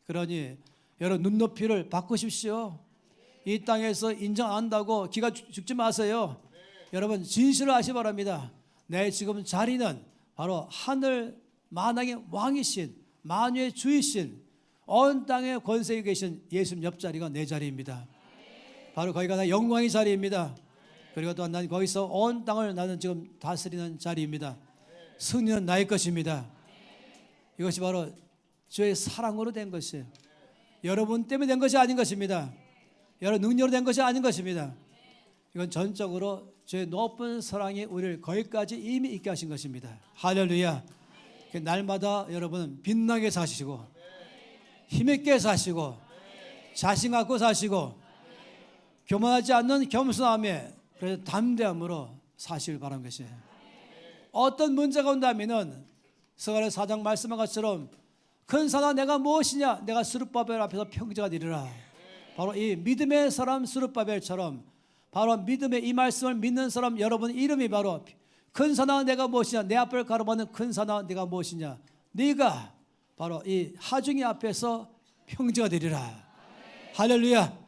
Speaker 1: 그러니 여러분 눈높이를 바꾸십시오. 이 땅에서 인정 안 한다고 기가 죽지 마세요. 여러분 진실을 아시 바랍니다. 내 지금 자리는 바로 하늘 만왕의 왕이신 만유의 주이신 온 땅의 권세에 계신 예수님 옆자리가 내 자리입니다. 바로 거기가 나 영광의 자리입니다. 그리고 또한 난 거기서 온 땅을 나는 지금 다스리는 자리입니다. 승리는 나의 것입니다. 이것이 바로 주의 사랑으로 된 것이에요. 여러분 때문에 된 것이 아닌 것입니다. 여러분 능력으로 된 것이 아닌 것입니다. 이건 전적으로 주의 높은 사랑이 우리를 거기까지 이미 있게 하신 것입니다. 할렐루야. 날마다 여러분은 빛나게 사시고 힘있게 사시고 자신 갖고 사시고 교만하지 않는 겸손함에 그래서 담대함으로 사시길 바라는 것이에요. 어떤 문제가 온다면은 스가랴 4장 말씀한 것처럼 큰 산아 내가 무엇이냐 내가 스룹바벨 앞에서 평지가 되리라. 바로 이 믿음의 사람 스룹바벨처럼 바로 믿음의 이 말씀을 믿는 사람 여러분 이름이 바로 큰 산아 내가 무엇이냐 내 앞을 가로막는 큰 산아 내가 무엇이냐 네가 바로 이 하중이 앞에서 평지가 되리라. 할렐루야.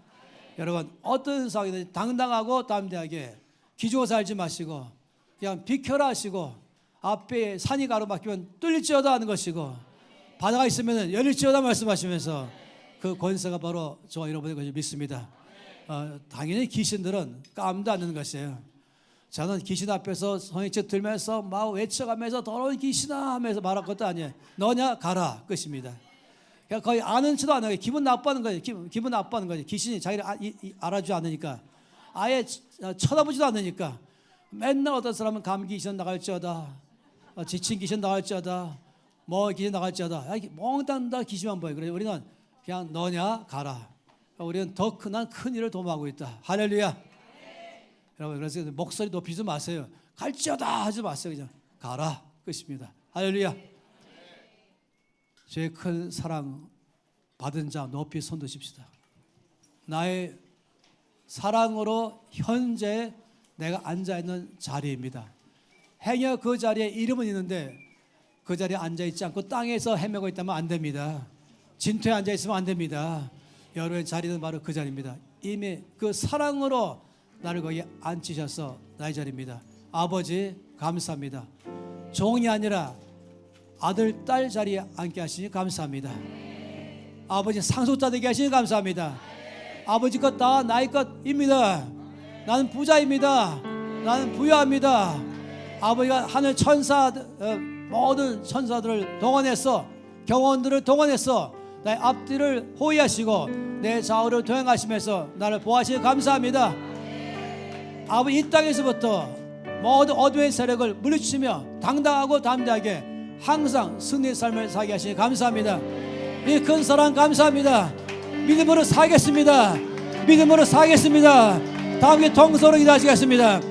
Speaker 1: 여러분 어떤 상황이든 당당하고 담대하게 기죽어 살지 마시고 그냥 비켜라 하시고 앞에 산이 가로막히면 뚫릴지어다 하는 것이고 바다가 있으면 열릴지어다 말씀하시면서 그 권세가 바로 저와 여러분의 것을 믿습니다. 당연히 귀신들은 깜도 않는 것이에요. 저는 귀신 앞에서 성의책 들면서 막 외쳐가면서 더러운 귀신아 하면서 말할 것도 아니에요. 너냐 가라 끝입니다. 그러니까 거의 아는 척도 안 하고 기분 나빠하는 거예요. 기분 나빠하는 거예요. 귀신이 자기를 알아주지 않으니까 아예 쳐다보지도 않으니까 맨날 어떤 사람은 감기 귀신 나갈지어다 지친 귀신 나갈지어다 뭐 귀신 나갈지어다 몽땅 다 귀신만 보여요. 그래서 우리는 그냥 너냐 가라. 우리는 더 큰 일을 도모하고 있다. 할렐루야. 여러분, 그래서 목소리 높이지 마세요. 갈지어다 하지 마세요. 그냥 가라 끝입니다. 할렐루야. 제일 큰 사랑 받은 자 높이 손 드십시다. 나의 사랑으로 현재 내가 앉아있는 자리입니다. 행여 그 자리에 이름은 있는데 그 자리에 앉아있지 않고 땅에서 헤매고 있다면 안 됩니다. 진토에 앉아있으면 안 됩니다. 여러분의 자리는 바로 그 자리입니다. 이미 그 사랑으로 나를 거기에 앉히셔서 나의 자리입니다. 아버지 감사합니다. 종이 아니라 아들, 딸 자리에 앉게 하시니 감사합니다. 아버지 상속자 되게 하시니 감사합니다. 아버지 것 다 나의 것입니다. 나는 부자입니다. 나는 부유합니다. 아버지가 하늘 천사 모든 천사들을 동원해서 경원들을 동원해서 나의 앞뒤를 호위하시고 내 좌우를 동행하시면서 나를 보호하시니 감사합니다. 아버지 이 땅에서부터 모든 어둠의 세력을 물리치며 당당하고 담대하게 항상 승리의 삶을 살게 하시니 감사합니다. 이 큰 사랑 감사합니다. 믿음으로 살겠습니다. 믿음으로 살겠습니다. 다 함께 통성으로 기도하시겠습니다.